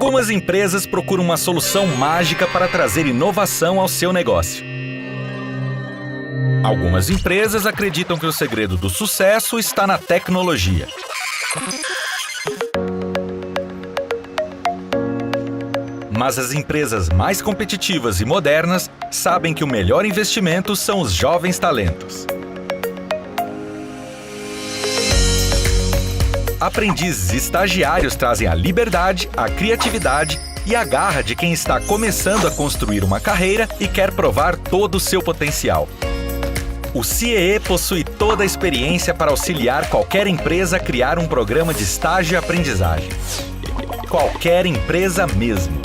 Algumas empresas procuram uma solução mágica para trazer inovação ao seu negócio. Algumas empresas acreditam que o segredo do sucesso está na tecnologia. Mas as empresas mais competitivas e modernas sabem que o melhor investimento são os jovens talentos. Aprendizes e estagiários trazem a liberdade, a criatividade e a garra de quem está começando a construir uma carreira e quer provar todo o seu potencial. O CIEE possui toda a experiência para auxiliar qualquer empresa a criar um programa de estágio e aprendizagem. Qualquer empresa mesmo.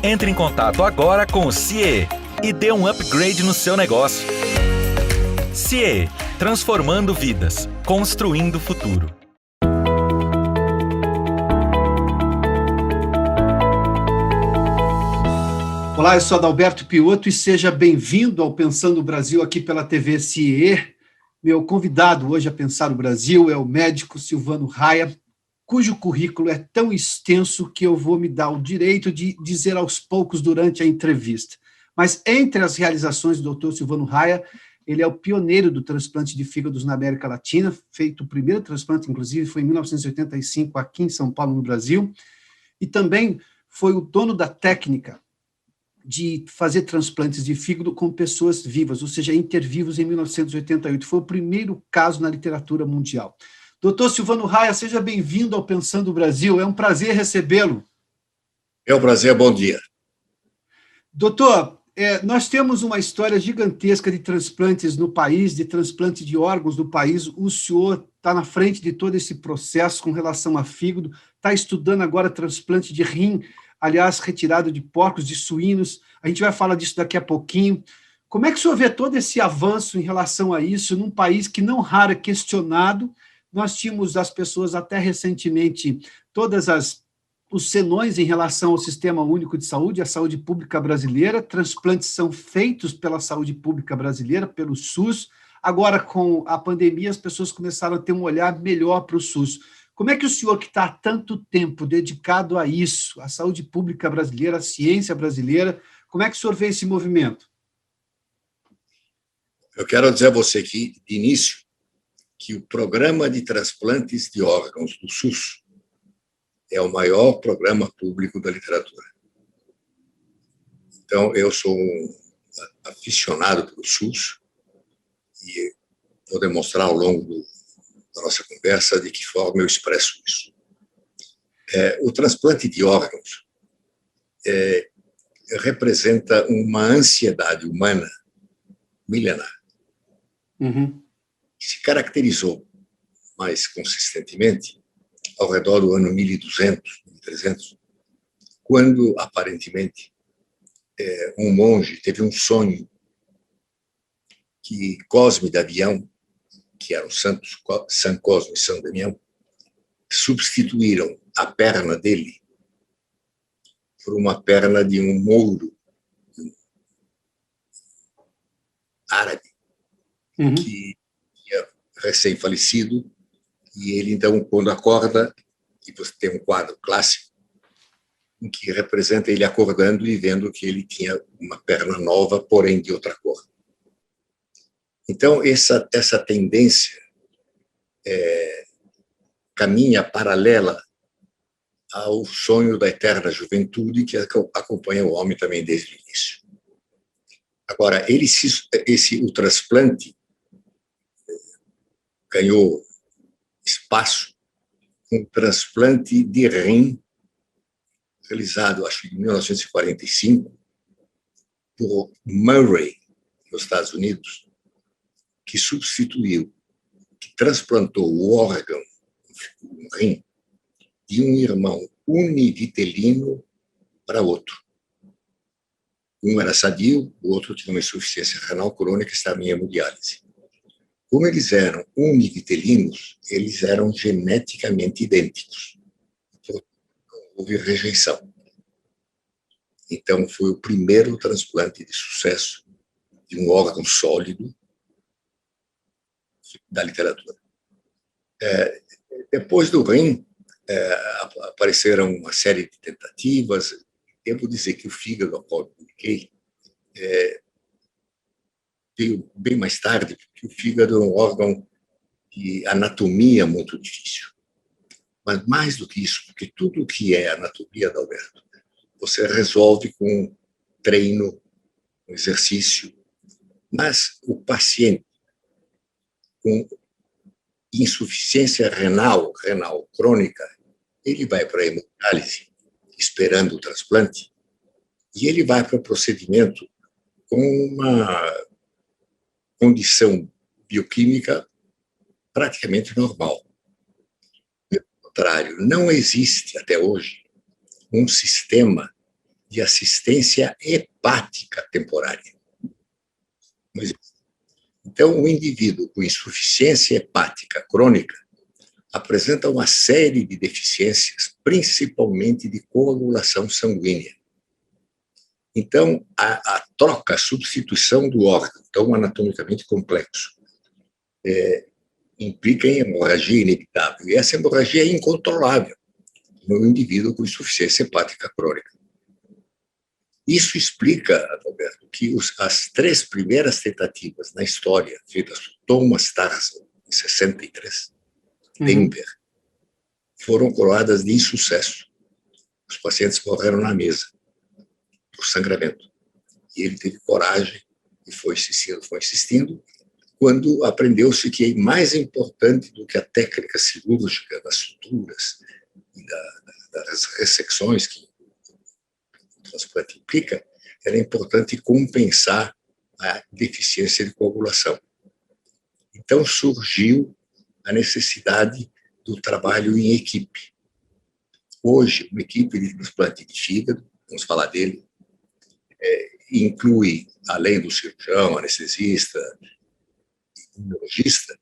Entre em contato agora com o CIEE e dê um upgrade no seu negócio. CIEE, transformando vidas, construindo o futuro. Olá, eu sou Adalberto Piotto e seja bem-vindo ao Pensando o Brasil aqui pela TV CIEE. Meu convidado hoje a pensar o Brasil é o médico Silvano Raia, cujo currículo é tão extenso que eu vou me dar o direito de dizer aos poucos durante a entrevista. Mas entre as realizações do Dr. Silvano Raia, ele é o pioneiro do transplante de fígados na América Latina, feito o primeiro transplante, inclusive, foi em 1985 aqui em São Paulo, no Brasil, e também foi o dono da técnica de fazer transplantes de fígado com pessoas vivas, ou seja, intervivos em 1988. Foi o primeiro caso na literatura mundial. Doutor Silvano Raia, seja bem-vindo ao Pensando o Brasil. É um prazer recebê-lo. É um prazer, bom dia. Doutor, nós temos uma história gigantesca de transplantes no país, de transplante de órgãos no país. O senhor está na frente de todo esse processo com relação a fígado, está estudando agora transplante de rim, aliás, retirado de porcos, de suínos. A gente vai falar disso daqui a pouquinho. Como é que o senhor vê todo esse avanço em relação a isso num país que não raro é questionado? Nós tínhamos as pessoas até recentemente, os senões em relação ao Sistema Único de Saúde, a saúde pública brasileira. Transplantes são feitos pela saúde pública brasileira, pelo SUS. Agora, com a pandemia, as pessoas começaram a ter um olhar melhor para o SUS. Como é que o senhor, que está há tanto tempo dedicado a isso, à saúde pública brasileira, à ciência brasileira, como é que o senhor vê esse movimento? Eu quero dizer a você aqui, de início, que o programa de transplantes de órgãos do SUS é o maior programa público da literatura. Então, eu sou um aficionado pelo SUS e vou demonstrar ao longo da nossa conversa de que forma eu expresso isso. O transplante de órgãos representa uma ansiedade humana milenar, que se caracterizou mais consistentemente ao redor do ano 1200, 1300, quando, aparentemente, um monge teve um sonho que Cosme e Damião, que eram santos, São Cosme e São Damião, substituíram a perna dele por uma perna de um mouro árabe, que tinha recém-falecido, e ele, então, quando acorda, e você tem um quadro clássico, em que representa ele acordando e vendo que ele tinha uma perna nova, porém de outra cor. Então, essa tendência caminha paralela ao sonho da eterna juventude que acompanha o homem também desde o início. Agora, o transplante ganhou espaço com o transplante de rim, realizado, acho que em 1945, por Murray, nos Estados Unidos, que transplantou o órgão, um rim, de um irmão univitelino para outro. Um era sadio, o outro tinha uma insuficiência renal crônica e estava em hemodiálise. Como eles eram univitelinos, eles eram geneticamente idênticos. Então, não houve rejeição. Então, foi o primeiro transplante de sucesso de um órgão sólido da literatura. Depois do rim, apareceram uma série de tentativas. Devo dizer que o fígado, ao qual eu publiquei, veio bem mais tarde, porque o fígado é um órgão de anatomia muito difícil. Mas mais do que isso, porque tudo o que é anatomia, Adalberto, você resolve com treino, com exercício. Mas o paciente com insuficiência renal crônica, ele vai para a hemodiálise, esperando o transplante, e ele vai para o procedimento com uma condição bioquímica praticamente normal. Pelo contrário, não existe até hoje um sistema de assistência hepática temporária. Não existe. Então, o indivíduo com insuficiência hepática crônica apresenta uma série de deficiências, principalmente de coagulação sanguínea. Então, a troca, a substituição do órgão, tão anatomicamente complexo, implica em hemorragia inevitável. E essa hemorragia é incontrolável no indivíduo com insuficiência hepática crônica. Isso explica, Adalberto, que as 3 primeiras tentativas na história, feitas por Thomas Tarzan, em 63, Denver, foram coroadas de insucesso. Os pacientes morreram na mesa, por sangramento. E ele teve coragem e foi insistindo, quando aprendeu-se que mais importante do que a técnica cirúrgica das suturas e das ressecções que o transplante implica, era importante compensar a deficiência de coagulação. Então surgiu a necessidade do trabalho em equipe. Hoje, uma equipe de transplante de fígado, vamos falar dele, inclui, além do cirurgião, anestesista, imunologista,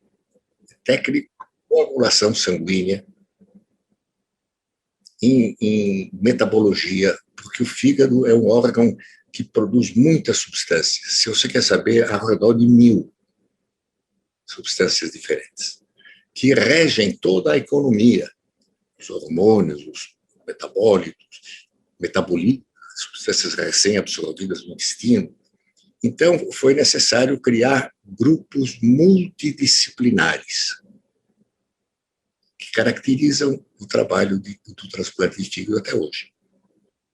técnico de coagulação sanguínea, em metabologia, porque o fígado é um órgão que produz muitas substâncias. Se você quer saber, ao redor de 1000 substâncias diferentes, que regem toda a economia, os hormônios, os metabólitos, metabolitos, substâncias recém-absorvidas no intestino. Então, foi necessário criar grupos multidisciplinares que caracterizam o trabalho do transplante de fígado até hoje.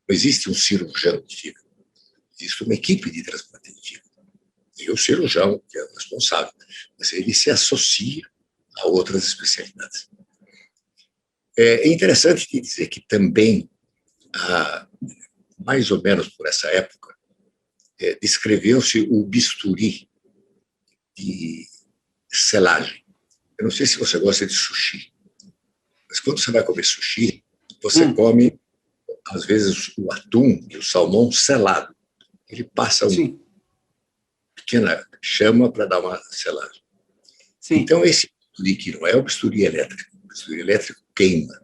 Não existe um cirurgião de fígado, existe uma equipe de transplante de fígado. E o cirurgião, que é o responsável, mas ele se associa a outras especialidades. É interessante dizer que também, mais ou menos por essa época, descreveu-se o bisturi de selagem. Eu não sei se você gosta de sushi, mas quando você vai comer sushi, você come, às vezes, o atum e o salmão selado. Ele passa uma pequena chama para dar uma selagem. Sim. Então, esse bisturi, que não é o bisturi elétrico queima.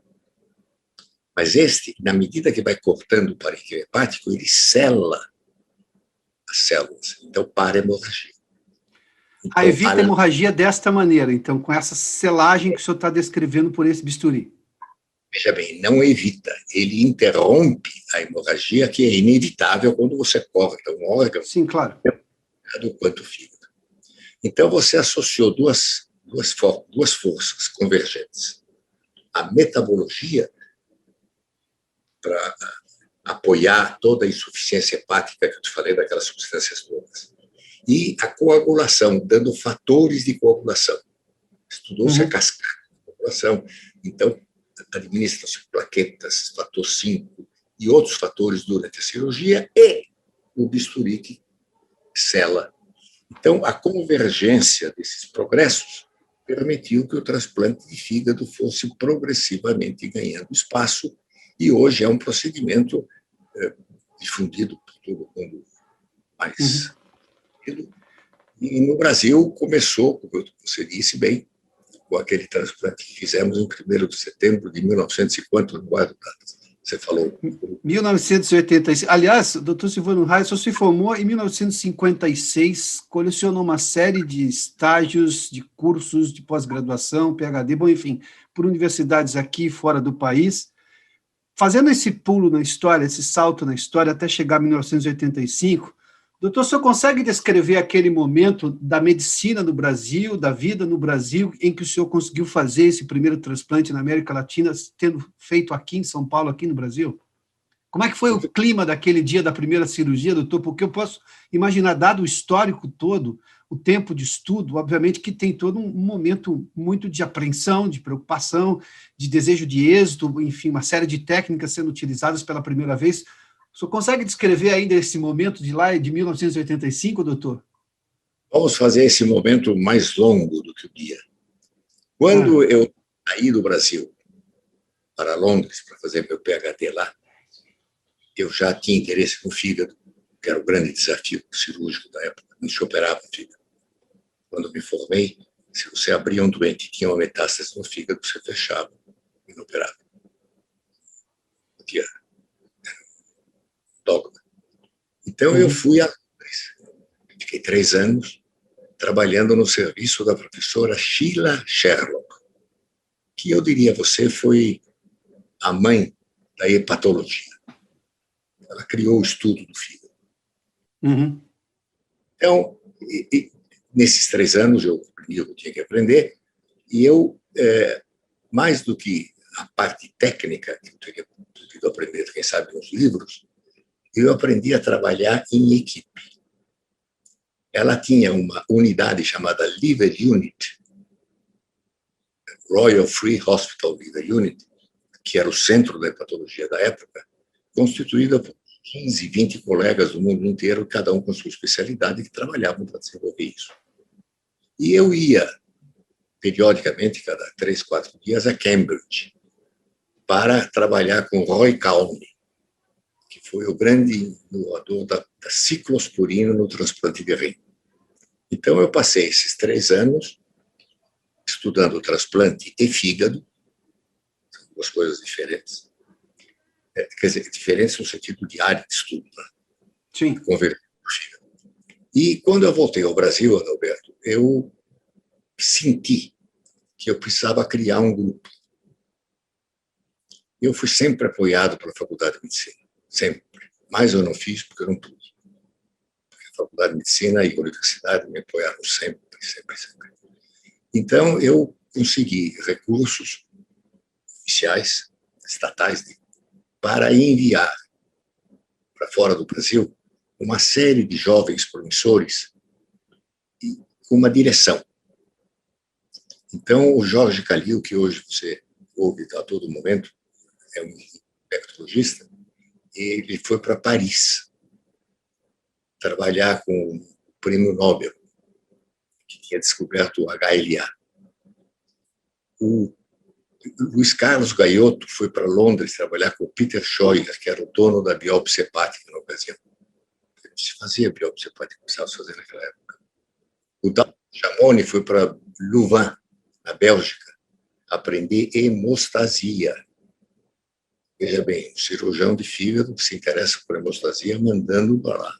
Mas na medida que vai cortando o parênquima hepático, ele sela as células. Então, para a hemorragia. Então, evita a hemorragia desta maneira, então, com essa selagem que o senhor está descrevendo por esse bisturi. Veja bem, não evita, ele interrompe a hemorragia, que é inevitável quando você corta um órgão. Sim, claro. Quanto o fígado. Então, você associou duas forças convergentes. A metabologia, para apoiar toda a insuficiência hepática que eu te falei, daquelas substâncias todas. E a coagulação, dando fatores de coagulação. Estudou-se a cascata de coagulação. Então, administram-se plaquetas, fator 5 e outros fatores durante a cirurgia e o bisturi que sela. Então, a convergência desses progressos permitiu que o transplante de fígado fosse progressivamente ganhando espaço e hoje é um procedimento difundido por todo mundo mais. E no Brasil começou, como você disse bem, com aquele transplante que fizemos em 1º de setembro de 1950 no bairro Você falou. 1985. Aliás, doutor Silvano Raio só se formou em 1956, colecionou uma série de estágios, de cursos de pós-graduação, PhD, bom, enfim, por universidades aqui e fora do país. Fazendo esse pulo na história, esse salto na história, até chegar a 1985, doutor, o senhor consegue descrever aquele momento da medicina no Brasil, da vida no Brasil, em que o senhor conseguiu fazer esse primeiro transplante na América Latina, tendo feito aqui em São Paulo, aqui no Brasil? Como é que foi o clima daquele dia da primeira cirurgia, doutor? Porque eu posso imaginar, dado o histórico todo, o tempo de estudo, obviamente que tem todo um momento muito de apreensão, de preocupação, de desejo de êxito, enfim, uma série de técnicas sendo utilizadas pela primeira vez. O senhor consegue descrever ainda esse momento de lá, de 1985, doutor? Vamos fazer esse momento mais longo do que o dia. Quando eu saí do Brasil para Londres para fazer meu PhD lá, eu já tinha interesse no fígado, que era o grande desafio cirúrgico da época. Não se operava o fígado. Quando me formei, se você abria um doente e tinha uma metástase no fígado, você fechava e não operava. Porque era dogma. Então, eu fui a Londres. Fiquei 3 anos trabalhando no serviço da professora Sheila Sherlock, que eu diria a você foi a mãe da hepatologia. Ela criou o estudo do fígado. Então, nesses 3 anos, eu aprendi o que eu tinha que aprender, e eu, mais do que a parte técnica, que eu teria podido aprender, quem sabe, nos livros, eu aprendi a trabalhar em equipe. Ela tinha uma unidade chamada Liver Unit, Royal Free Hospital Liver Unit, que era o centro da hepatologia da época, constituída por 15, 20 colegas do mundo inteiro, cada um com sua especialidade, que trabalhavam para desenvolver isso. E eu ia, periodicamente, cada 3, 4 dias, a Cambridge, para trabalhar com Roy Calme, que foi o grande inovador da ciclosporina no transplante de rim. Então, eu passei esses 3 anos estudando transplante e fígado, são 2 coisas diferentes. Quer dizer, diferentes no sentido de área de estudo, né? Sim. Converter para o fígado. E quando eu voltei ao Brasil, Adalberto, eu senti que eu precisava criar um grupo. Eu fui sempre apoiado pela Faculdade de Medicina, sempre. Mas eu não fiz porque eu não pude. Porque a Faculdade de Medicina e a Universidade me apoiaram sempre, sempre, sempre. Então, eu consegui recursos oficiais, estatais, para enviar para fora do Brasil uma série de jovens promissores e uma direção. Então, o Jorge Calil, que hoje você ouve a todo momento, é um infectologista, ele foi para Paris trabalhar com o prêmio Nobel, que tinha descoberto o HLA. O Luiz Carlos Gaiotto foi para Londres trabalhar com o Peter Scheuer, que era o dono da biópsia hepática na ocasião. Não se fazia biópsia hepática, começava a se fazer naquela época. O Dalton Chamoni foi para Louvain, na Bélgica, aprender hemostasia. Veja bem, um cirurgião de fígado que se interessa por hemostasia, mandando para lá.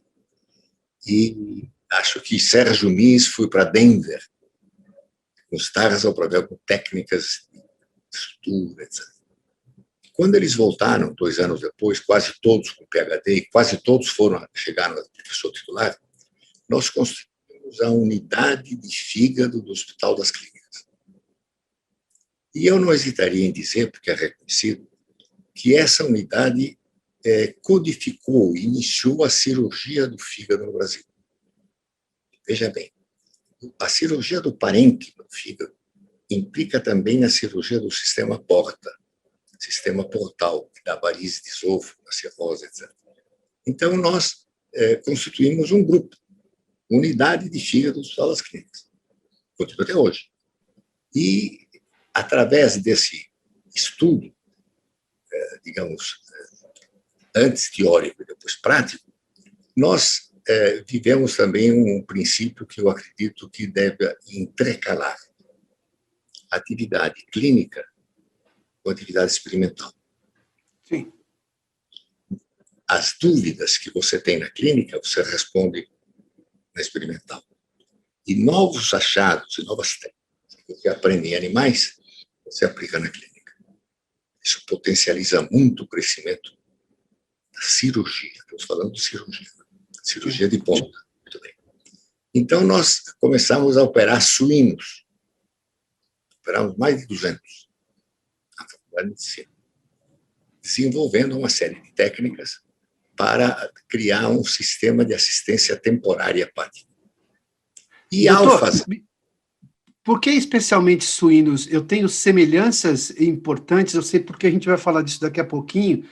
E acho que Sérgio Mies foi para Denver, com os Tarsal, para ver com técnicas de estrutura, etc. Quando eles voltaram, 2 anos depois, quase todos com PhD, e quase todos chegaram a professor titular, nós construímos a unidade de fígado do Hospital das Clínicas. E eu não hesitaria em dizer, porque é reconhecido, que essa unidade codificou, iniciou a cirurgia do fígado no Brasil. Veja bem, a cirurgia do parênquima do fígado implica também a cirurgia do sistema porta, sistema portal, que dá varize de esôfago, a cirrose, etc. Então, nós constituímos um grupo, unidade de fígado do Hospital das Clínicas. Continua até hoje. E, através desse estudo, digamos, antes teórico e depois prático, nós vivemos também um princípio que eu acredito que deve intercalar atividade clínica com atividade experimental. Sim. as dúvidas que você tem na clínica, você responde na experimental. E novos achados e novas técnicas que você aprende em animais, você aplica na clínica. Isso potencializa muito o crescimento da cirurgia. Estamos falando de cirurgia. Cirurgia de ponta. Muito bem. Então, nós começamos a operar suínos. Operamos mais de 200 na faculdade de medicina, desenvolvendo uma série de técnicas para criar um sistema de assistência temporária hepática. E Doutor, ao fazer... por que especialmente suínos? Eu tenho semelhanças importantes, eu sei porque a gente vai falar disso daqui a pouquinho.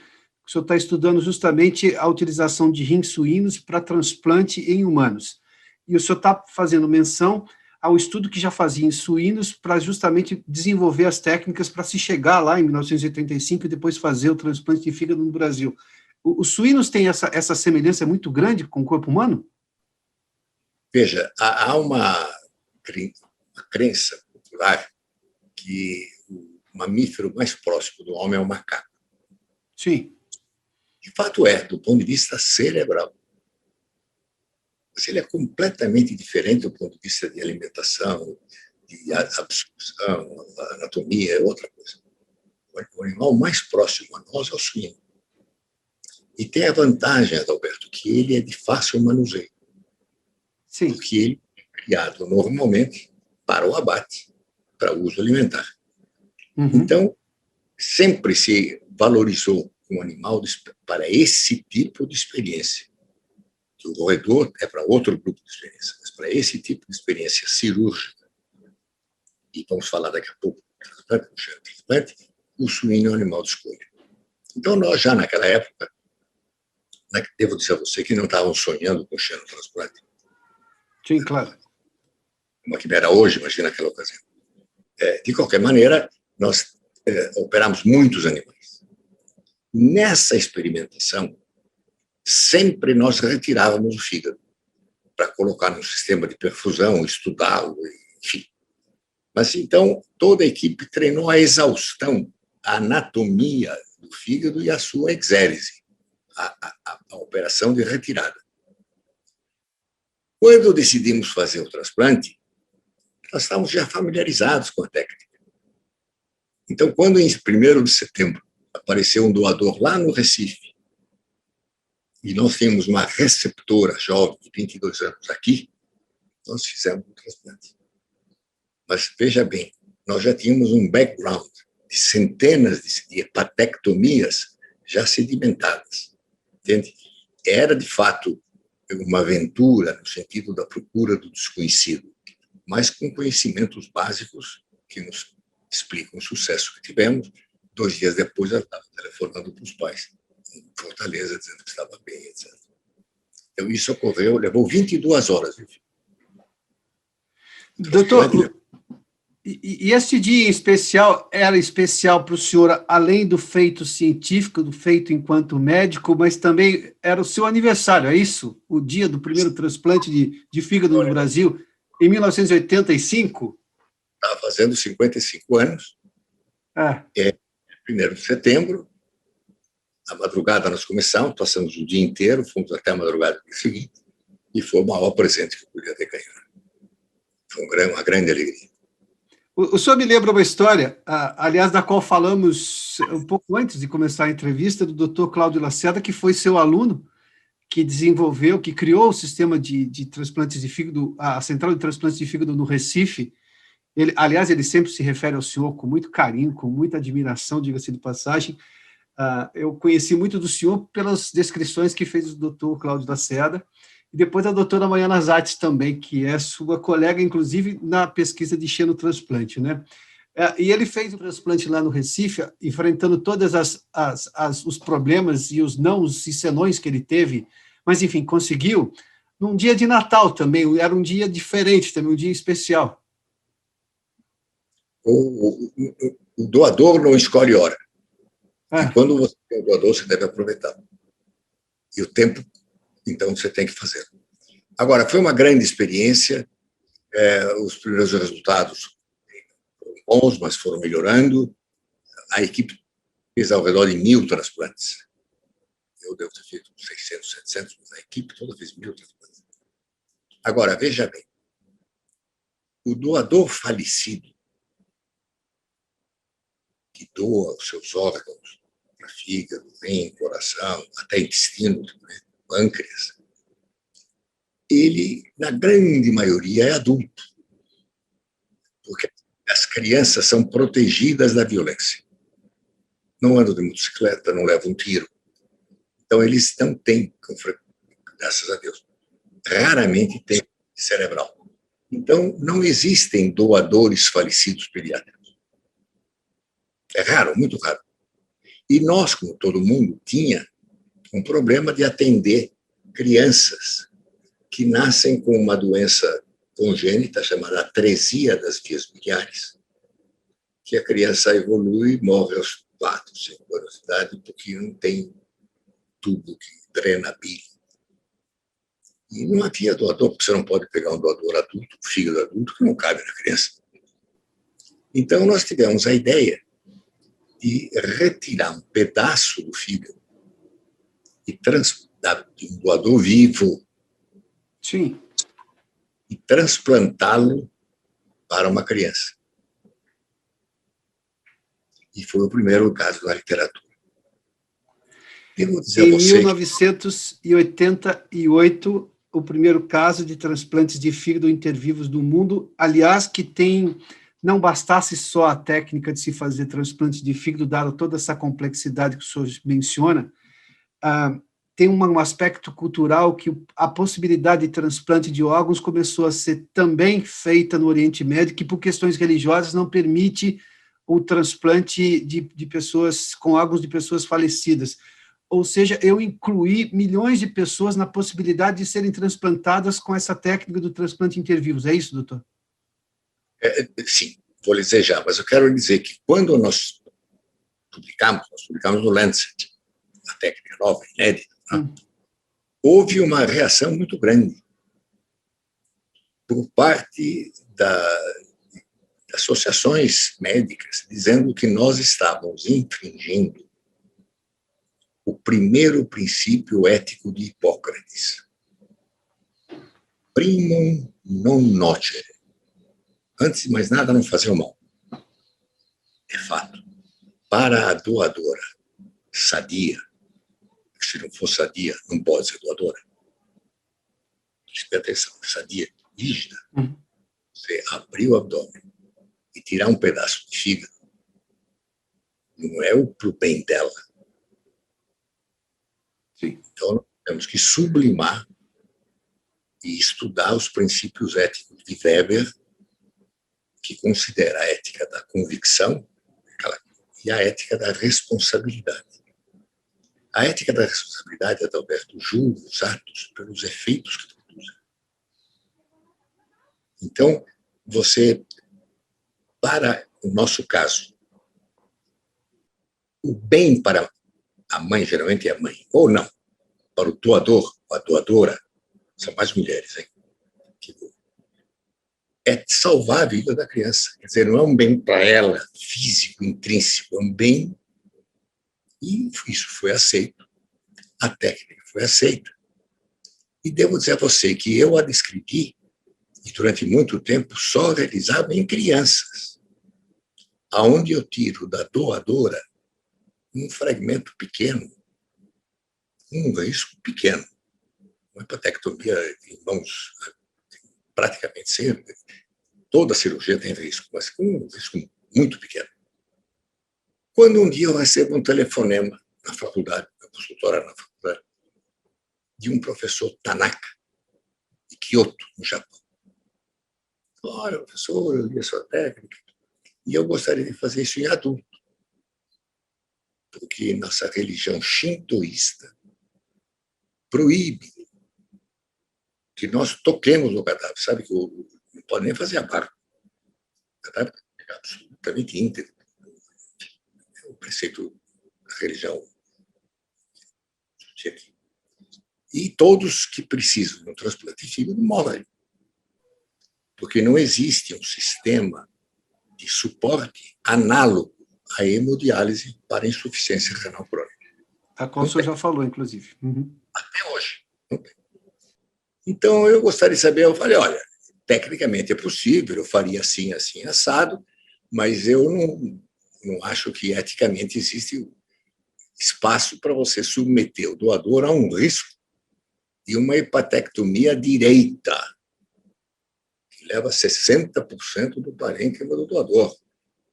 O senhor está estudando justamente a utilização de rins suínos para transplante em humanos. E o senhor está fazendo menção ao estudo que já fazia em suínos para justamente desenvolver as técnicas para se chegar lá em 1985 e depois fazer o transplante de fígado no Brasil. Os suínos têm essa semelhança muito grande com o corpo humano? Veja, há uma crença popular que o mamífero mais próximo do homem é o macaco. Sim. De fato é, do ponto de vista cerebral. Mas ele é completamente diferente do ponto de vista de alimentação, de absorção, anatomia, é outra coisa. O animal mais próximo a nós é o suíno. E tem a vantagem, Adalberto, que ele é de fácil manuseio. Sim. Porque ele é criado normalmente para o abate, para uso alimentar. Uhum. Então, sempre se valorizou um animal para esse tipo de experiência. O roedor é para outro grupo de experiência, mas para esse tipo de experiência cirúrgica, e vamos falar daqui a pouco do transplante, o suíno é um animal de escolha. Então, nós já naquela época, devo dizer a você que não estavam sonhando com o xenotransplante. Sim, claro. Uma quimera hoje, imagina naquela ocasião. De qualquer maneira, nós operamos muitos animais. Nessa experimentação, sempre nós retirávamos o fígado para colocar no sistema de perfusão, estudá-lo, enfim. Mas, então, toda a equipe treinou a exaustão, a anatomia do fígado e a sua exérese, a operação de retirada. Quando decidimos fazer o transplante, nós estávamos já familiarizados com a técnica. Então, quando em 1º de setembro apareceu um doador lá no Recife, e nós tínhamos uma receptora jovem de 22 anos aqui, nós fizemos um transplante. Mas, veja bem, nós já tínhamos um background de centenas de hepatectomias já sedimentadas. Entende? Era, de fato, uma aventura no sentido da procura do desconhecido, mas com conhecimentos básicos que nos explicam o sucesso que tivemos. 2 dias depois, ela estava telefonando para os pais em Fortaleza, dizendo que estava bem, etc. Então, isso ocorreu, levou 22 horas. Doutor, e esse dia em especial era especial para o senhor, além do feito científico, do feito enquanto médico, mas também era o seu aniversário, é isso? O dia do primeiro transplante de fígado no Brasil, em 1985? Estava fazendo 55 anos. É 1º de setembro. À madrugada nós começamos, passamos o dia inteiro, fomos até a madrugada do dia seguinte, e foi o maior presente que eu podia ter ganhado. Foi uma grande alegria. O senhor me lembra uma história, aliás, da qual falamos um pouco antes de começar a entrevista, do Dr. Cláudio Lacerda, que foi seu aluno, que desenvolveu, que criou o sistema de transplantes de fígado, a central de transplantes de fígado no Recife. Aliás, ele sempre se refere ao senhor com muito carinho, com muita admiração, diga-se de passagem. Eu conheci muito do senhor pelas descrições que fez o doutor Cláudio Lacerda, e depois a doutora Maiana Zatz também, que é sua colega, inclusive, na pesquisa de xenotransplante, né? E ele fez o transplante lá no Recife, enfrentando todos os problemas e os nãos e senões que ele teve, mas, enfim, conseguiu, num dia de Natal também, era um dia diferente, também um dia especial. O doador não escolhe hora. E quando você tem o doador, você deve aproveitar. E o tempo, então, você tem que fazer. Agora, foi uma grande experiência. Os primeiros resultados foram bons, mas foram melhorando. A equipe fez ao redor de 1000 transplantes. Eu devo ter feito 600, 700, mas a equipe toda fez 1.000 transplantes. Agora, veja bem, o doador falecido que doa os seus órgãos, para fígado, rim, coração, até intestino, né, pâncreas, ele, na grande maioria, é adulto, porque as crianças são protegidas da violência. Não andam de motocicleta, não levam um tiro. Então, eles não têm, graças a Deus, raramente têm cerebral. Então, não existem doadores falecidos pediátricos. É raro, muito raro. E nós, como todo mundo, tinha um problema de atender crianças que nascem com uma doença congênita chamada atresia das vias biliares, que a criança evolui e morre aos 4, 5 anos de idade porque não tem tubo que drena a bile. E não havia doador, porque você não pode pegar um doador adulto, um fígado adulto, que não cabe na criança. Então, nós tivemos a ideia de retirar um pedaço do fígado e de um doador vivo. Sim. E transplantá-lo para uma criança. E foi o primeiro caso na literatura. Devo dizer a você 1988, o primeiro caso de transplantes de fígado intervivos do mundo, aliás, que tem, não bastasse só a técnica de se fazer transplante de fígado, dada toda essa complexidade que o senhor menciona, tem um aspecto cultural que a possibilidade de transplante de órgãos começou a ser também feita no Oriente Médio, que por questões religiosas não permite o transplante de pessoas com órgãos de pessoas falecidas. Ou seja, eu incluí milhões de pessoas na possibilidade de serem transplantadas com essa técnica do transplante intervivos. É isso, doutor? Sim, vou lhe dizer já, mas eu quero dizer que quando nós publicamos no Lancet, a técnica nova, inédita, houve uma reação muito grande por parte das associações médicas, dizendo que nós estávamos infringindo o primeiro princípio ético de Hipócrates. Primum non nocere. Antes de mais nada, não fazer o mal. É fato. Para a doadora sadia, se não for sadia, não pode ser doadora. Preste atenção, sadia, rígida. Você abrir o abdômen e tirar um pedaço de fígado, não é para o bem dela. Sim. Então, nós temos que sublimar e estudar os princípios éticos de Weber, que considera a ética da convicção e a ética da responsabilidade. A ética da responsabilidade, Adalberto, julga os atos pelos efeitos que produzem. Então, para o nosso caso, o bem para a mãe, geralmente é a mãe, ou não, para o doador, a doadora, são mais mulheres, hein? É salvar a vida da criança. Quer dizer, não é um bem para ela, físico, intrínseco, é um bem. E isso foi aceito. A técnica foi aceita. E devo dizer a você que eu a descrevi, e durante muito tempo só realizava em crianças, aonde eu tiro da doadora um fragmento pequeno, um risco pequeno. Uma hepatectomia em mãos praticamente sempre. Toda cirurgia tem risco, mas com um risco muito pequeno. Quando um dia eu recebo um telefonema na faculdade, na consultora na faculdade, de um professor Tanaka, de Kyoto, no Japão. Olha, professor, eu li a sua técnica e eu gostaria de fazer isso em adulto. Porque nossa religião shintoísta proíbe que nós toquemos no cadáver. Sabe que não pode nem fazer a barba. O cadáver é absolutamente íntegro. É o preceito da religião. E todos que precisam de um transplante de fígado morrem. Porque não existe um sistema de suporte análogo à hemodiálise para insuficiência renal crônica. A qual o senhor já falou, inclusive. Uhum. Até hoje. Não tem. Então, eu gostaria de saber, eu falei, olha, tecnicamente é possível, eu faria assim, assim, assado, mas eu não acho que eticamente existe espaço para você submeter o doador a um risco de uma hepatectomia direita, que leva 60% do parênquima do doador.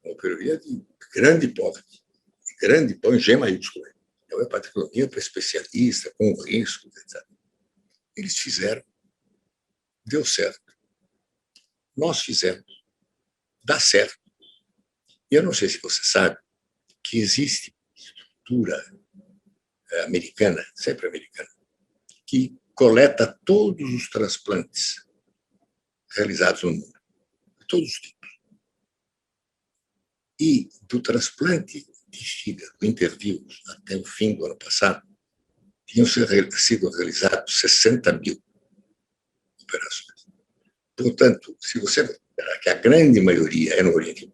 Uma operação de grande porte, com G maiúsculo. É uma hepatectomia para especialista, com risco, etc. Eles fizeram, deu certo. Nós fizemos, dá certo. E eu não sei se você sabe que existe estrutura americana, sempre americana, que coleta todos os transplantes realizados no mundo, de todos os tipos. E do transplante de fígado interviews até o fim do ano passado, tinham sido realizados 60 mil operações. Portanto, se você considerar que a grande maioria é no Oriente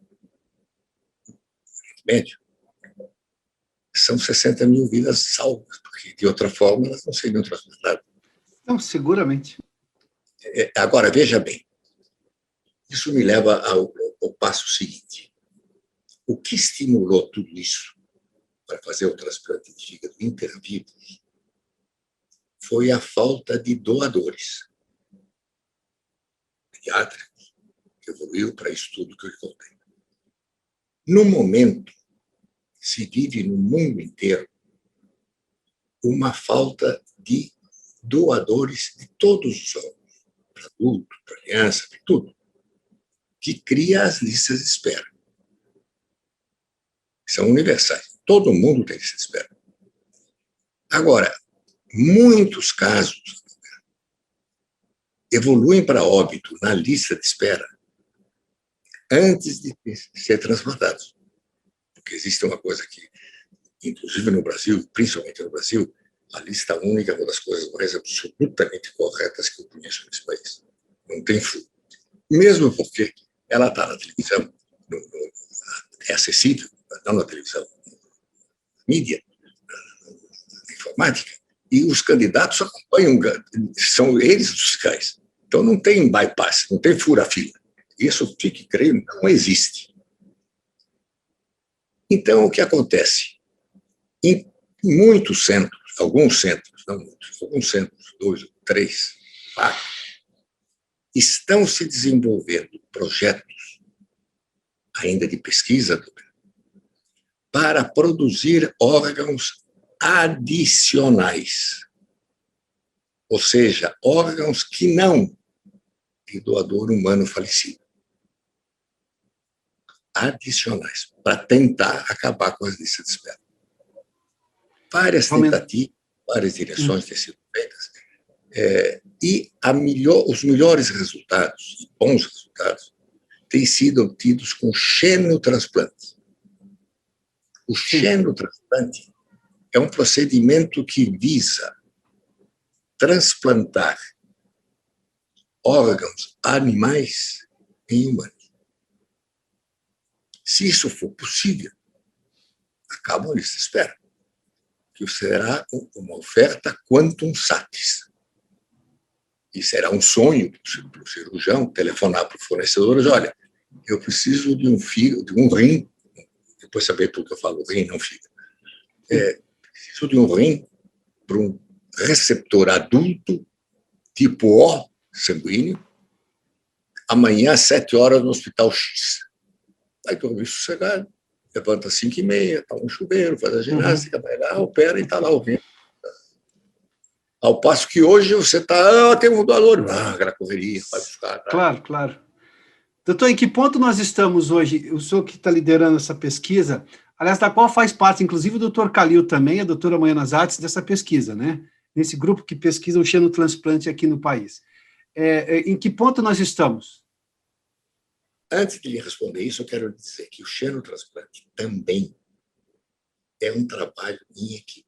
Médio, são 60 mil vidas salvas, porque, de outra forma, elas não seriam transplantadas. Não, seguramente. Agora, veja bem, isso me leva ao passo seguinte. O que estimulou tudo isso para fazer o transplante de fígado intervivos foi a falta de doadores pediátricos, que evoluiu para estudo que eu lhe contei. No momento, se vive no mundo inteiro uma falta de doadores de todos os órgãos, para adulto, para criança, para tudo, que cria as listas de espera. São universais. Todo mundo tem lista de espera. Agora, muitos casos evoluem para óbito na lista de espera antes de ser transplantados. Porque existe uma coisa que, inclusive no Brasil, principalmente no Brasil, a lista única é uma das coisas mais absolutamente corretas que eu conheço nesse país. Não tem furo. Mesmo porque ela está na televisão, é acessível, não na televisão, na mídia, na informática, e os candidatos acompanham, são eles os fiscais. Então não tem bypass, não tem fura-fila. Isso, fique creio, não existe. Então, o que acontece? Em muitos centros, alguns centros, não muitos, alguns centros, 2, 3, 4, estão se desenvolvendo projetos, ainda de pesquisa, para produzir órgãos adicionais. Ou seja, órgãos que não de doador humano falecido. Adicionais, para tentar acabar com as listas de espera. Várias tentativas, várias direções têm sido feitas, e os melhores resultados, bons resultados, têm sido obtidos com xenotransplante. O xenotransplante é um procedimento que visa transplantar órgãos animais em humanos. Se isso for possível, acaba a lista de espera, que será uma oferta quantum satis. E será um sonho para o cirurgião telefonar para o fornecedor e dizer, olha, eu preciso de um rim, depois saber por que eu falo rim, não fígado. Preciso de um rim para um receptor adulto, tipo O, sanguíneo, amanhã às 7 horas no Hospital X. Vai dormir sossegado, levanta às 5h30, toma um chuveiro, faz a ginástica, vai lá, opera e está lá ouvindo. Ao passo que hoje você está, tem um doador, aquela correria, vai buscar. Tá? Claro, claro. Doutor, em que ponto nós estamos hoje? O senhor que está liderando essa pesquisa, aliás, da qual faz parte, inclusive, o doutor Calil também, a doutora Moiana Zatz, dessa pesquisa, né? Nesse grupo que pesquisa o xenotransplante aqui no país. Em que ponto nós estamos? Antes de lhe responder isso, eu quero dizer que o xenotransplante também é um trabalho em equipe.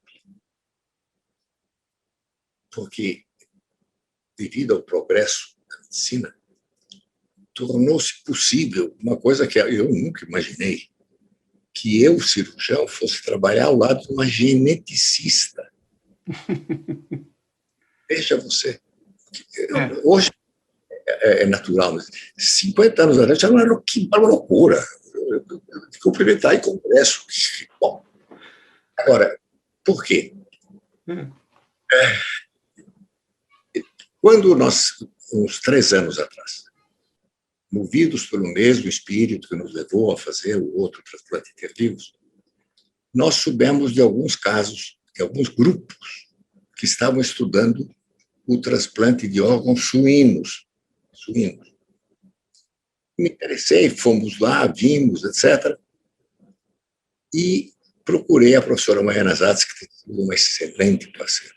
Porque, devido ao progresso da medicina, tornou-se possível uma coisa que eu nunca imaginei, que eu, cirurgião, fosse trabalhar ao lado de uma geneticista. Veja você. Hoje é natural, mas 50 anos atrás já não era uma loucura. Cumprimentar em congresso. Bom, agora, por quê? Quando nós, uns 3 anos atrás, movidos pelo mesmo espírito que nos levou a fazer o outro transplante intervivos, nós soubemos de alguns casos, de alguns grupos que estavam estudando o transplante de órgãos suínos. Me interessei, fomos lá, vimos, etc. E procurei a professora Mariana Zatz, que tem uma excelente parceira,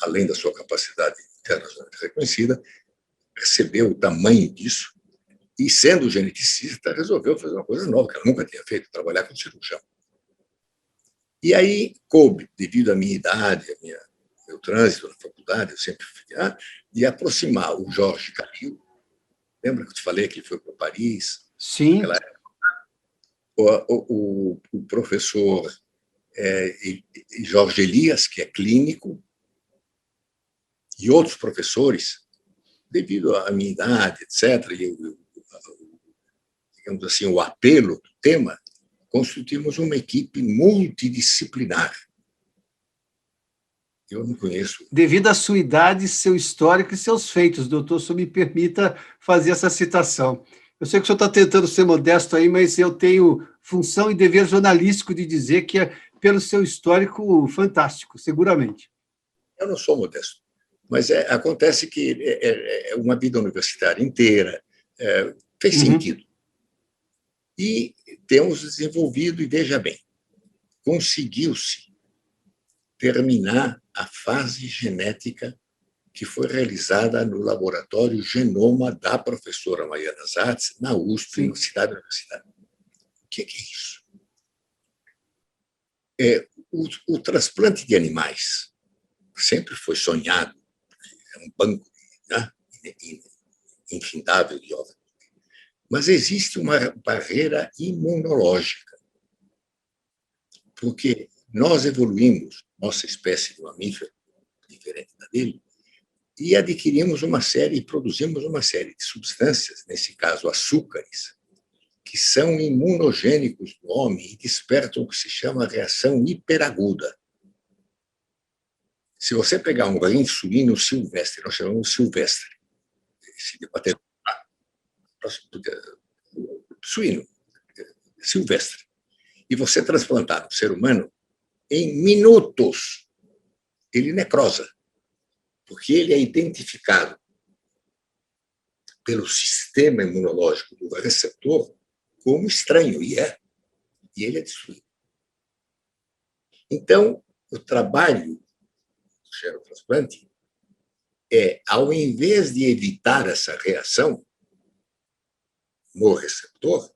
além da sua capacidade internacionalmente reconhecida, percebeu o tamanho disso e, sendo geneticista, resolveu fazer uma coisa nova, que ela nunca tinha feito, trabalhar com cirurgião. E aí coube, devido à minha idade, meu trânsito na faculdade, eu sempre fui de aproximar o Jorge Calil. Lembra que eu te falei que ele foi para Paris? Sim. O professor Jorge Elias, que é clínico, e outros professores, devido à minha idade, etc., e, digamos assim, o apelo do tema, constituímos uma equipe multidisciplinar. Eu não conheço. Devido à sua idade, seu histórico e seus feitos, doutor, se me permita fazer essa citação. Eu sei que o senhor está tentando ser modesto aí, mas eu tenho função e dever jornalístico de dizer que é pelo seu histórico fantástico, seguramente. Eu não sou modesto, mas acontece que é uma vida universitária inteira, fez sentido. E temos desenvolvido, e veja bem, conseguiu-se terminar a fase genética que foi realizada no laboratório Genoma da professora Mariana Zatz, na USP, na Cidade Universitária. O que é isso? O transplante de animais sempre foi sonhado, é um banco, né, infindável de órgãos, mas existe uma barreira imunológica, porque nós evoluímos, nossa espécie de mamífero, diferente da dele, e adquirimos uma série, e produzimos uma série de substâncias, nesse caso açúcares, que são imunogênicos do homem e despertam o que se chama reação hiperaguda. Se você pegar um rim suíno silvestre, nós chamamos silvestre, esse debater suíno, silvestre, e você transplantar no ser humano, em minutos, ele necrosa, porque ele é identificado pelo sistema imunológico do receptor como estranho, e ele é destruído. Então, o trabalho do xenotransplante ao invés de evitar essa reação no receptor,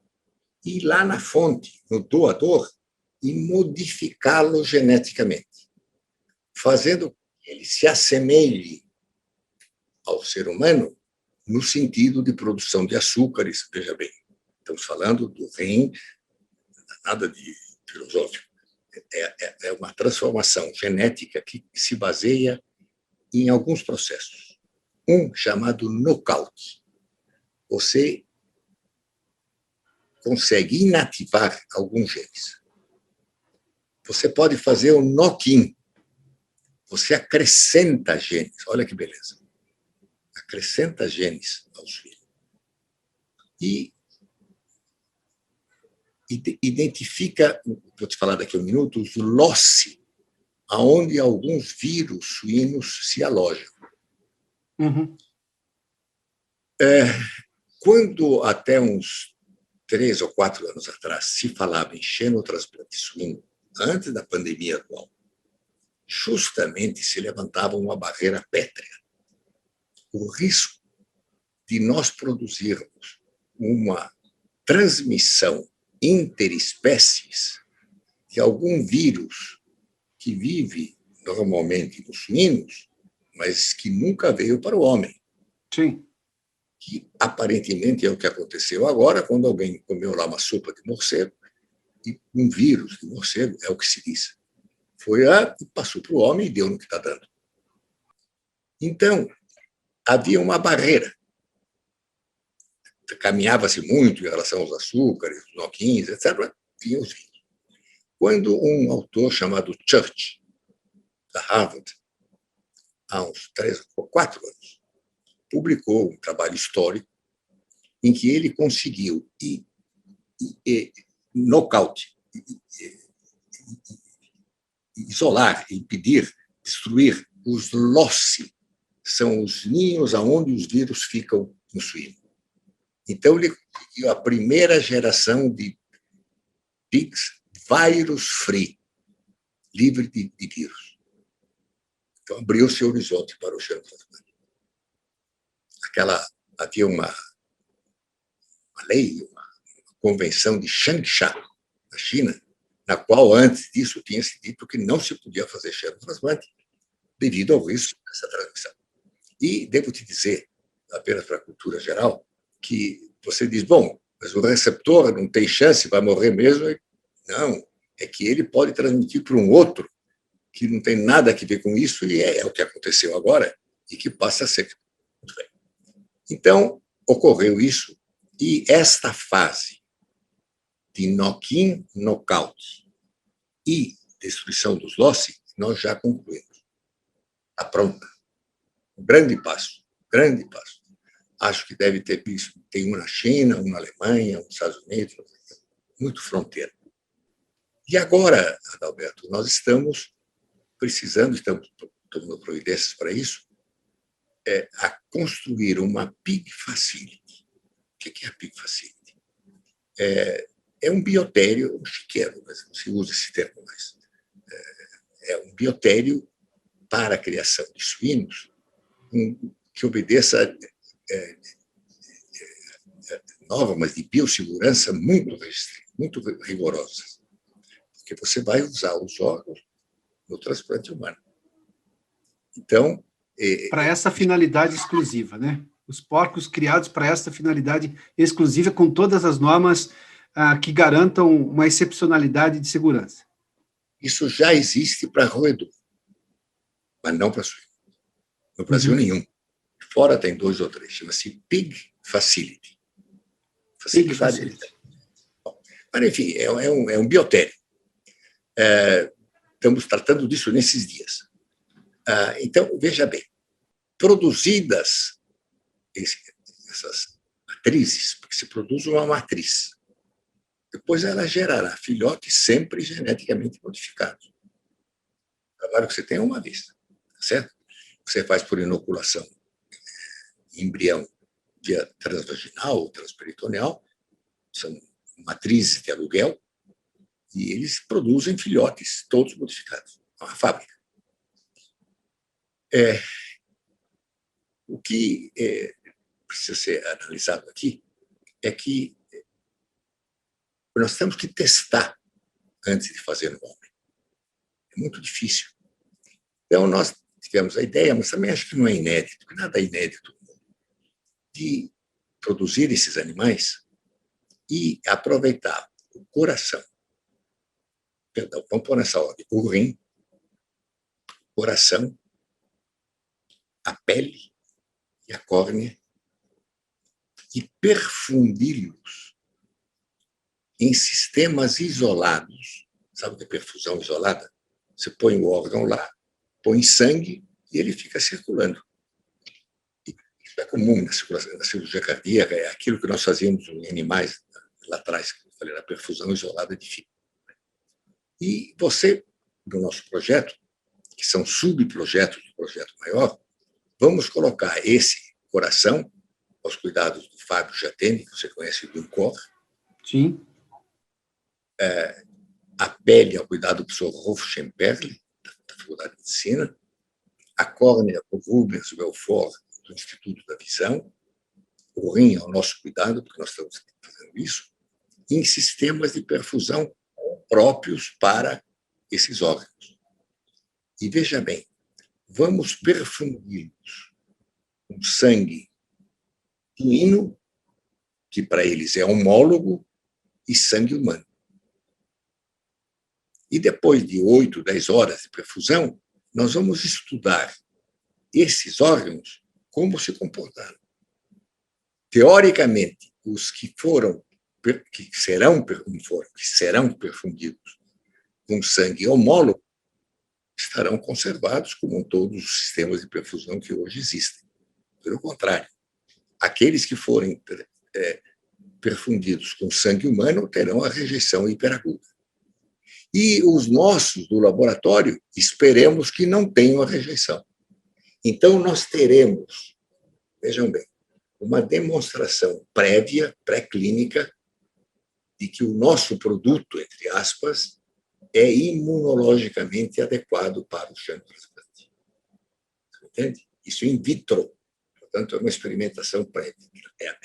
ir lá na fonte, no doador, e modificá-lo geneticamente, fazendo com que ele se assemelhe ao ser humano no sentido de produção de açúcares. Veja bem, estamos falando do rim, nada de filosófico. É uma transformação genética que se baseia em alguns processos. Um chamado knockout. Você consegue inativar alguns genes. Você pode fazer o knock-in. Você acrescenta genes. Olha que beleza. Acrescenta genes aos filhos. E identifica, vou te falar daqui a um minuto, os loci, aonde alguns vírus suínos se alojam. Quando até uns 3 ou 4 anos atrás se falava em xenotransplante suíno, antes da pandemia atual, justamente se levantava uma barreira pétrea. O risco de nós produzirmos uma transmissão interespécies de algum vírus que vive normalmente nos suínos, mas que nunca veio para o homem. Sim. Que aparentemente é o que aconteceu agora, quando alguém comeu lá uma sopa de morcego E um vírus de morcego, é o que se diz, foi lá e passou para o homem e deu no que está dando. Então, havia uma barreira. Caminhava-se muito em relação aos açúcares, os noquins, etc. Tinha os vírus. Quando um autor chamado Church, da Harvard, há uns 3 ou 4 anos, publicou um trabalho histórico em que ele conseguiu nocaute, isolar, impedir, destruir os loci, são os ninhos aonde os vírus ficam no suíno. Então, ele conseguiu a primeira geração de pigs virus-free, livre de vírus. Então, abriu-se o horizonte para o xenotransplante. Havia uma lei, uma convenção de Changsha, na China, na qual, antes disso, tinha se dito que não se podia fazer xenotransplante devido ao risco dessa transmissão. E devo te dizer, apenas para a cultura geral, que você diz, bom, mas o receptor não tem chance, vai morrer mesmo. Não, é que ele pode transmitir para um outro que não tem nada a ver com isso, e é o que aconteceu agora, e que passa a ser. Muito bem. Então, ocorreu isso, e esta fase de knock-in, knockout e destruição dos loci, nós já concluímos. Está pronta. Um grande passo, grande passo. Acho que deve ter visto, tem um na China, um na Alemanha, um nos Estados Unidos, muito fronteira. E agora, Adalberto, nós estamos precisando, estamos tomando providências para isso, a construir uma Pig Facility. O que é a Pig Facility? É um biotério, um chiqueiro, mas não se usa esse termo mais. É um biotério para a criação de suínos que obedeça normas de biossegurança muito rigorosas, porque você vai usar os órgãos no transplante humano. Então, para essa finalidade exclusiva, né? Os porcos criados para essa finalidade exclusiva, com todas as normas que garantam uma excepcionalidade de segurança. Isso já existe para roedor, mas não para suíno. No Brasil, nenhum. Fora tem 2 ou 3. Chama-se Pig Facility. Pig Facility. Bom, mas, enfim, é um biotério. Estamos tratando disso nesses dias. Então, veja bem, produzidas essas matrizes, porque se produz uma matriz, depois ela gerará filhotes sempre geneticamente modificados. O trabalho que você tem é uma vez, certo? Você faz por inoculação embrião via transvaginal ou transperitoneal, são matrizes de aluguel, e eles produzem filhotes, todos modificados. É uma fábrica. O que precisa ser analisado aqui é que nós temos que testar antes de fazer no homem. É muito difícil. Então, nós tivemos a ideia, mas também acho que não é inédito, porque nada é inédito no mundo, de produzir esses animais e aproveitar o coração. Perdão, vamos pôr nessa ordem. O rim, o coração, a pele e a córnea, e perfundi-los em sistemas isolados. Sabe o que é perfusão isolada? Você põe o órgão lá, põe sangue e ele fica circulando. Isso é comum na cirurgia cardíaca, é aquilo que nós fazíamos em animais lá atrás, que eu falei, na perfusão isolada de fibra. E você, no nosso projeto, que são subprojetos do projeto maior, vamos colocar esse coração aos cuidados do Fábio Jatene, que você conhece do INCOR. Sim. A pele ao cuidado do professor Rolf Schemperle, da Faculdade de Medicina. A córnea, o Rubens Belfort, do Instituto da Visão. O rim ao nosso cuidado, porque nós estamos fazendo isso, em sistemas de perfusão próprios para esses órgãos. E veja bem, vamos perfundir-los com sangue suíno, que para eles é homólogo, e sangue humano. E depois de 8, 10 horas de perfusão, nós vamos estudar esses órgãos como se comportaram. Teoricamente, os que serão perfundidos com sangue homólogo estarão conservados como todos os sistemas de perfusão que hoje existem. Pelo contrário, aqueles que forem perfundidos com sangue humano terão a rejeição hiperaguda. E os nossos do laboratório, esperemos que não tenham a rejeição. Então, nós teremos, vejam bem, uma demonstração prévia, pré-clínica, de que o nosso produto, entre aspas, é imunologicamente adequado para o xenotransplante. Entende? Isso in vitro. Portanto, é uma experimentação prévia.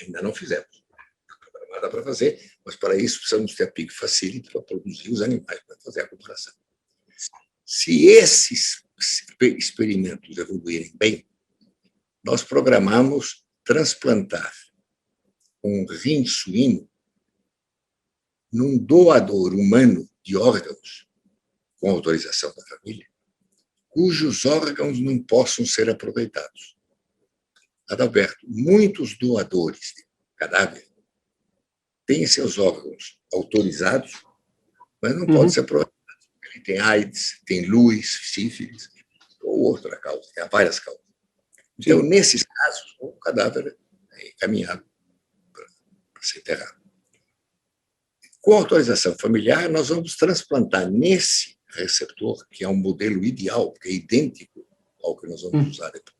Ainda não fizemos. Está programada para fazer, mas para isso precisamos ter a Pig Facility para produzir os animais, para fazer a comparação. Se esses experimentos evoluírem bem, nós programamos transplantar um rim suíno num doador humano de órgãos, com autorização da família, cujos órgãos não possam ser aproveitados. Adalberto, muitos doadores de cadáver têm seus órgãos autorizados, mas não podem ser aproveitados. Ele tem AIDS, tem luz, sífilis, ou outra causa, há várias causas. Então, nesses casos, o cadáver é encaminhado para ser enterrado. Com autorização familiar, nós vamos transplantar nesse receptor, que é um modelo ideal, que é idêntico ao que nós vamos usar depois,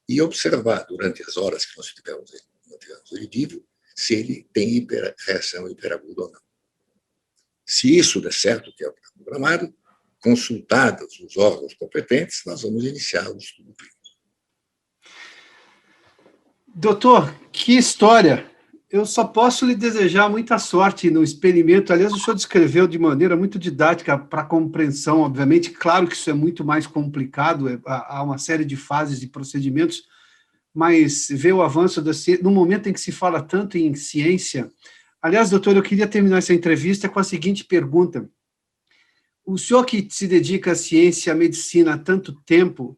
e observar durante as horas que nós tivermos ele vivo, se ele tem reação hiperaguda ou não. Se isso der certo, que é o que está programado, consultados os órgãos competentes, nós vamos iniciar o estudo clínico. Doutor, que história! Eu só posso lhe desejar muita sorte no experimento. Aliás, o senhor descreveu de maneira muito didática para a compreensão, obviamente. Claro que isso é muito mais complicado, há uma série de fases e procedimentos, mas ver o avanço da ciência, no momento em que se fala tanto em ciência. Aliás, doutor, eu queria terminar essa entrevista com a seguinte pergunta. O senhor que se dedica à ciência, à medicina há tanto tempo,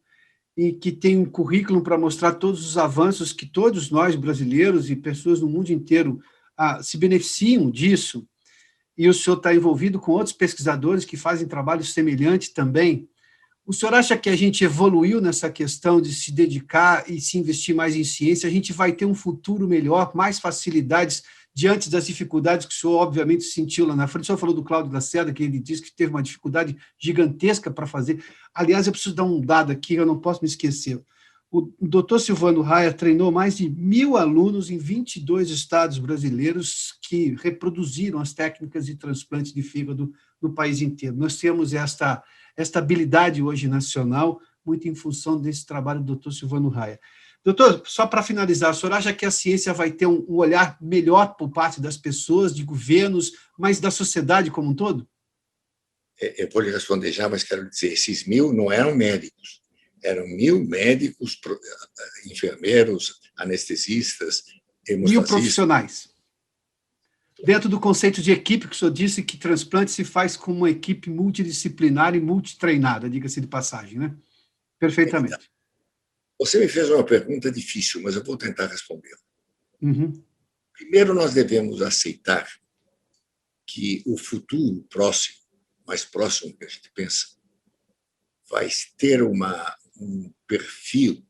e que tem um currículo para mostrar todos os avanços que todos nós, brasileiros e pessoas no mundo inteiro, se beneficiam disso, e o senhor está envolvido com outros pesquisadores que fazem trabalho semelhante também. O senhor acha que a gente evoluiu nessa questão de se dedicar e se investir mais em ciência? A gente vai ter um futuro melhor, mais facilidades diante das dificuldades que o senhor, obviamente, sentiu lá na frente? O senhor falou do Cláudio Lacerda, que ele disse que teve uma dificuldade gigantesca para fazer. Aliás, eu preciso dar um dado aqui, eu não posso me esquecer. O doutor Silvano Raia treinou mais de 1.000 alunos em 22 estados brasileiros que reproduziram as técnicas de transplante de fígado no país inteiro. Nós temos esta habilidade hoje nacional, muito em função desse trabalho do doutor Silvano Raia. Doutor, só para finalizar, o senhor acha que a ciência vai ter um olhar melhor por parte das pessoas, de governos, mas da sociedade como um todo? Eu vou lhe responder já, mas quero dizer, esses 1.000 não eram médicos, eram 1.000 médicos, enfermeiros, anestesistas, 1.000 profissionais. Dentro do conceito de equipe, que o senhor disse que transplante se faz com uma equipe multidisciplinar e multitreinada, diga-se de passagem, né? Perfeitamente. Você me fez uma pergunta difícil, mas eu vou tentar responder. Primeiro, nós devemos aceitar que o futuro próximo, mais próximo que a gente pensa, vai ter um perfil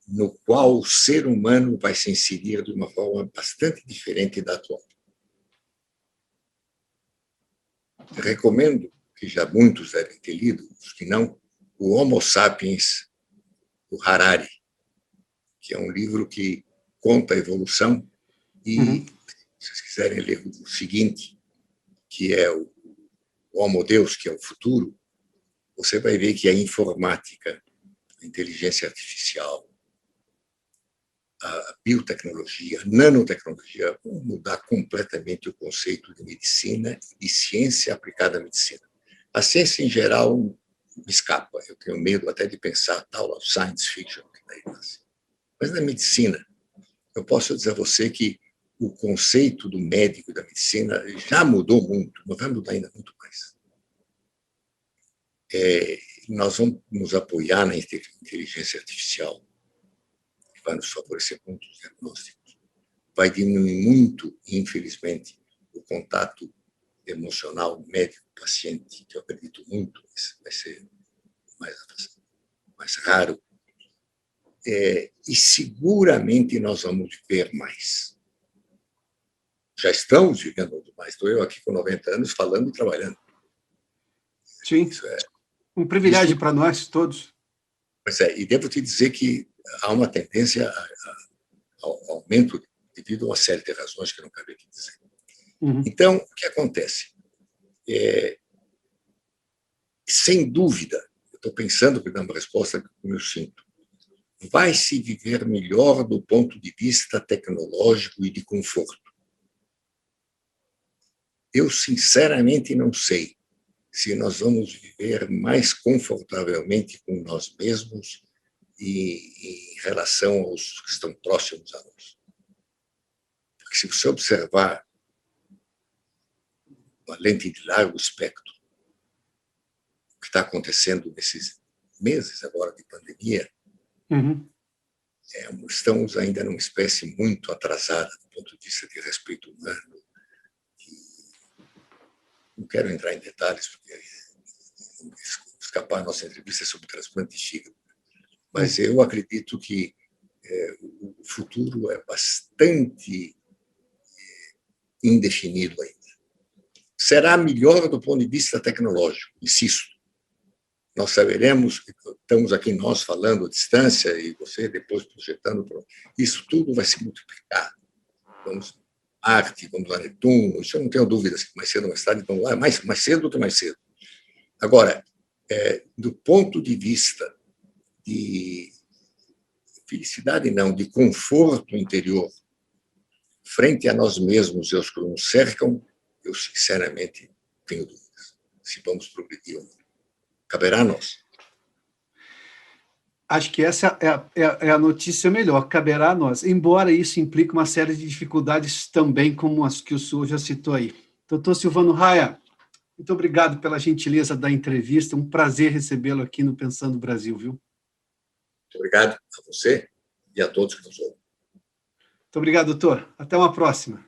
no qual o ser humano vai se inserir de uma forma bastante diferente da atual. Recomendo, que já muitos devem ter lido, os que não, o Homo Sapiens, do Harari, que é um livro que conta a evolução, e, se vocês quiserem ler o seguinte, que é o Homo Deus, que é o futuro, você vai ver que a informática, a inteligência artificial, a biotecnologia, a nanotecnologia vão mudar completamente o conceito de medicina e ciência aplicada à medicina. A ciência, em geral, me escapa. Eu tenho medo até de pensar tal science fiction que daí nasce. Mas na medicina, eu posso dizer a você que o conceito do médico e da medicina já mudou muito, mas vai mudar ainda muito mais. Nós vamos nos apoiar na inteligência artificial, que vai nos favorecer muitos diagnósticos. Vai diminuir muito, infelizmente, o contato emocional médico-paciente, que eu acredito muito, vai ser mais raro. E seguramente nós vamos viver mais. Já estamos vivendo muito mais. Estou eu aqui com 90 anos falando e trabalhando. Sim, isso é um privilégio para nós todos. Pois e devo te dizer que há uma tendência ao aumento devido a uma série de razões que eu não acabei de dizer. Uhum. Então, o que acontece? Sem dúvida, eu estou pensando para dar uma resposta como eu sinto, vai se viver melhor do ponto de vista tecnológico e de conforto. Eu, sinceramente, não sei se nós vamos viver mais confortavelmente com nós mesmos e em relação aos que estão próximos a nós. Porque se você observar uma lente de largo espectro, o que está acontecendo nesses meses agora de pandemia, estamos ainda numa espécie muito atrasada do ponto de vista de respeito humano. Não quero entrar em detalhes, porque escapar a nossa entrevista sobre transplante de fígado. Mas eu acredito que o futuro é bastante indefinido ainda. Será melhor do ponto de vista tecnológico, insisto. Nós saberemos, estamos aqui nós falando à distância e você depois projetando, isso tudo vai se multiplicar. Vamos Marte, vamos a Netuno, isso eu não tenho dúvidas que mais cedo ou mais tarde vão lá, mais cedo do que mais cedo. Agora, do ponto de vista de felicidade, não, de conforto interior, frente a nós mesmos e aos que nos cercam, eu sinceramente tenho dúvidas se vamos progredir ou não. Caberá a nós. Acho que essa é a notícia melhor, caberá a nós, embora isso implique uma série de dificuldades também, como as que o senhor já citou aí. Doutor Silvano Raia, muito obrigado pela gentileza da entrevista, um prazer recebê-lo aqui no Pensando Brasil, viu? Muito obrigado a você e a todos que nos ouvem. Muito obrigado, doutor. Até uma próxima.